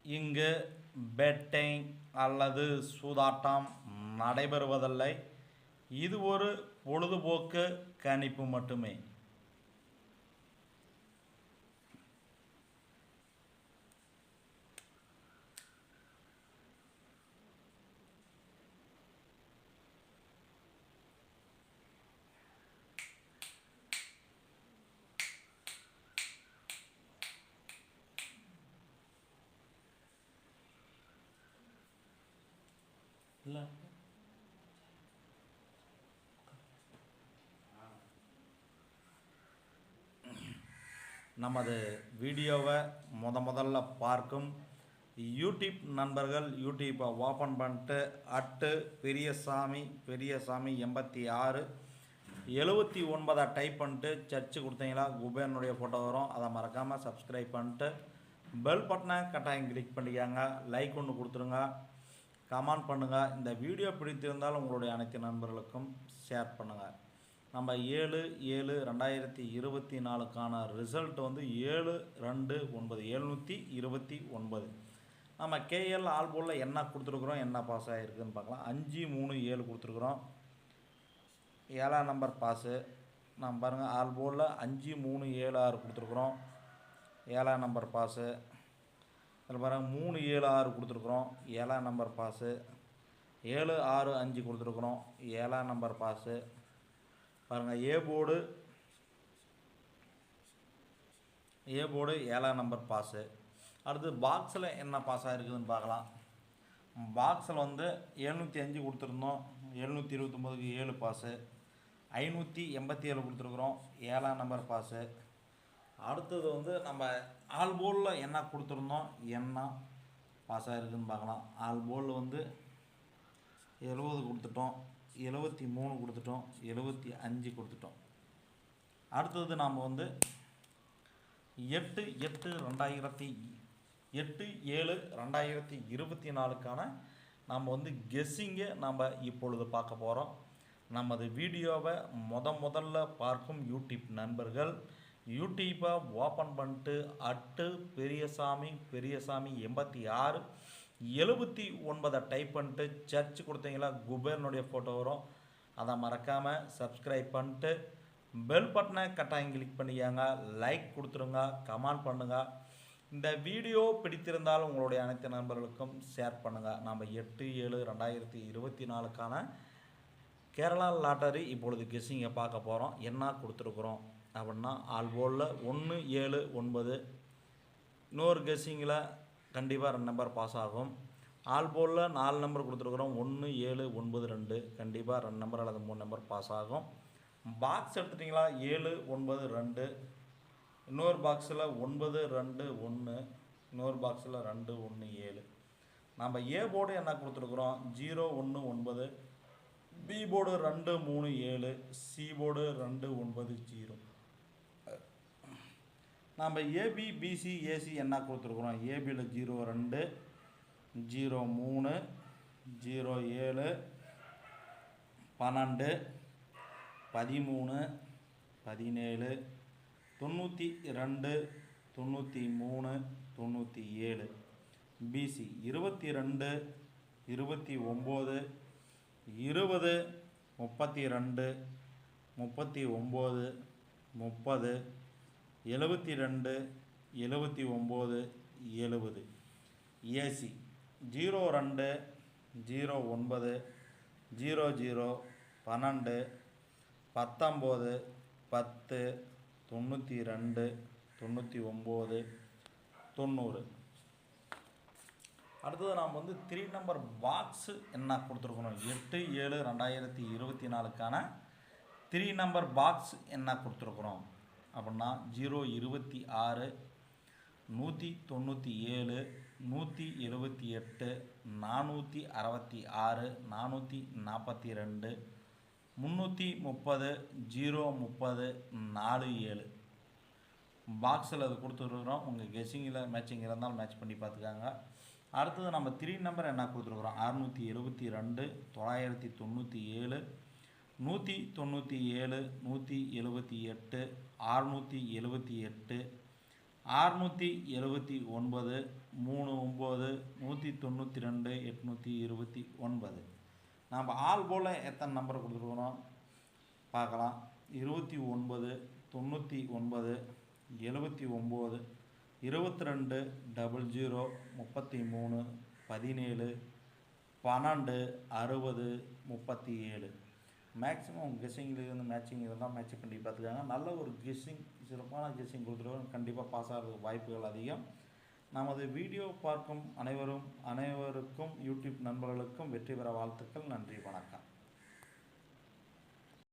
இங்கு பெட்டிங் அல்லது சூதாட்டம் நடைபெறுவதில்லை. இது ஒரு பொழுதுபோக்கு கணிப்பு மட்டுமே. இல்லை நமது வீடியோவை முதல்ல பார்க்கும் யூடியூப் நண்பர்கள் யூடியூப்பை ஓப்பன் பண்ணிட்டு பெரியசாமி 86 79 டைப் பண்ணிட்டு சர்ச்சு கொடுத்தீங்களா குபேரனுடைய ஃபோட்டோ வரும். அதை மறக்காமல் சப்ஸ்கிரைப் பண்ணிட்டு பெல் பட்டனை கட்டாயம் கிளிக் பண்ணிக்காங்க. லைக் ஒன்று கொடுத்துருங்க, கமெண்ட் பண்ணுங்கள். இந்த வீடியோ பிடித்திருந்தால் உங்களுடைய அனைத்து நண்பர்களுக்கும் ஷேர் பண்ணுங்கள். நம்ம 7/7/2024க்கான ரிசல்ட் வந்து 729 729. நம்ம கேஎல் ஆல்போலில் என்ன கொடுத்துருக்குறோம், என்ன பாஸ் ஆகிருக்குன்னு பார்க்கலாம். 5-3-7 கொடுத்துருக்குறோம். 7ஆம் நம்பர் பாஸு. நம்ம பாருங்கள் ஆல்போலில் 5-3-7-6 கொடுத்துருக்குறோம். 7ஆம் நம்பர் பாஸு. இதில் பாருங்கள் 3-7-6 கொடுத்துருக்குறோம். 7ஆம் நம்பர் பாஸு. 7-6-5 கொடுத்துருக்குறோம். 7ஆம் நம்பர் பாஸு. பாருங்கள் ஏ போர்டு 7ஆம் நம்பர் பாஸு. அடுத்து பாக்ஸில் என்ன பாஸ் ஆகிருக்குதுன்னு பார்க்கலாம். பாக்ஸில் வந்து 705 கொடுத்துருந்தோம். 729க்கு 7 பாஸு. 587 கொடுத்துருக்குறோம். 7ஆம் நம்பர் பாஸு. அடுத்தது வந்து நம்ம ஆல்போலில் என்ன கொடுத்துருந்தோம், என்ன பாஸ் ஆகிருக்குன்னு பார்க்கலாம். ஆல்போலில் வந்து 70 கொடுத்துட்டோம், 73 கொடுத்துட்டோம், 75 கொடுத்துட்டோம். அடுத்தது நாம் வந்து 8/7/2024க்கான நம்ம வந்து கெஸ்ஸிங்கை நம்ம இப்பொழுது பார்க்க போகிறோம். நமது வீடியோவை முதல்ல பார்க்கும் யூடியூப் நண்பர்கள் யூடியூப்பை ஓப்பன் பண்ணிட்டு பெரியசாமி 86 79 டைப் பண்ணிட்டு சர்ச் கொடுத்தீங்களா குபேரனுடைய ஃபோட்டோ வரும். அதை மறக்காமல் சப்ஸ்கிரைப் பண்ணிட்டு பெல் பட்டனை கட்டாயம் கிளிக் பண்ணிக்காங்க. லைக் கொடுத்துருங்க, கமெண்ட் பண்ணுங்கள். இந்த வீடியோ பிடித்திருந்தால் உங்களுடைய அனைத்து நண்பர்களுக்கும் ஷேர் பண்ணுங்கள். நம்ம 8/7/2024க்கான கேரளா லாட்டரி இப்பொழுது கெஸ்ஸிங்கை பார்க்க போகிறோம். என்ன கொடுத்துருக்குறோம் அப்படின்னா ஆல்போலில் 1-7-9. இன்னொரு கெஸ்ஸிங்கில் கண்டிப்பாக 2 நம்பர் பாஸ் ஆகும். ஆல்போலில் 4 நம்பர் கொடுத்துருக்குறோம். 1-7-9-2 கண்டிப்பாக 2 நம்பர் அல்லது 3 நம்பர் பாஸ் ஆகும். பாக்ஸ் எடுத்துட்டிங்களா 7-9-2. இன்னொரு பாக்ஸில் 9-2-1. இன்னொரு பாக்ஸில் 2-1-7. நம்ம ஏ போர்டு என்ன கொடுத்துருக்குறோம் 0-1-9. B board 2-3-7. C board 2-9-0. நம்ம ஏபி பிசி ஏசி என்ன கொடுத்துருக்குறோம். ஏபியில் 0-2 0-3 0-7 12 13 17 92 93 97. பிசி 22 29 20 32 39 30 72 79 70. ஏசி 02 09 00 12 19 10 92 99 90. அடுத்தது நாம் வந்து 3 நம்பர் பாக்ஸு என்ன கொடுத்துருக்கணும் 8/7/2024க்கான 3 நம்பர் பாக்ஸ் என்ன கொடுத்துருக்குறோம் அப்படின்னா 0-26 197 178 466 442 330 030 47 பாக்ஸில் அது கொடுத்துருக்குறோம். உங்கள் கெஸ்ஸிங்கில் மேட்சிங் இருந்தாலும் மேட்ச் பண்ணி பார்த்துக்காங்க. அடுத்தது நம்ம 3 நம்பர் என்ன கொடுத்துருக்குறோம் 672 997 197 178 678 679 39 192 829. நாம் ஆல் போல் எத்தனை நம்பர் கொடுத்துருக்குறோம் பார்க்கலாம். 29 99 79 22 00 33 17 12 60 37. மேக்ஸிமம் கெஸ்ஸிங்லேருந்து மேட்சிங் இருந்தால் மேட்ச் பண்ணி பார்த்துக்காங்க. நல்ல ஒரு கெஸ்ஸிங், சிறப்பான கெஸ்ஸிங் கொடுத்துருவோம். கண்டிப்பாக பாஸ் ஆகிறதுக்கு வாய்ப்புகள் அதிகம். நமது வீடியோ பார்க்கும் அனைவருக்கும் யூடியூப் நண்பர்களுக்கும் வெற்றி பெற வாழ்த்துக்கள். நன்றி, வணக்கம்.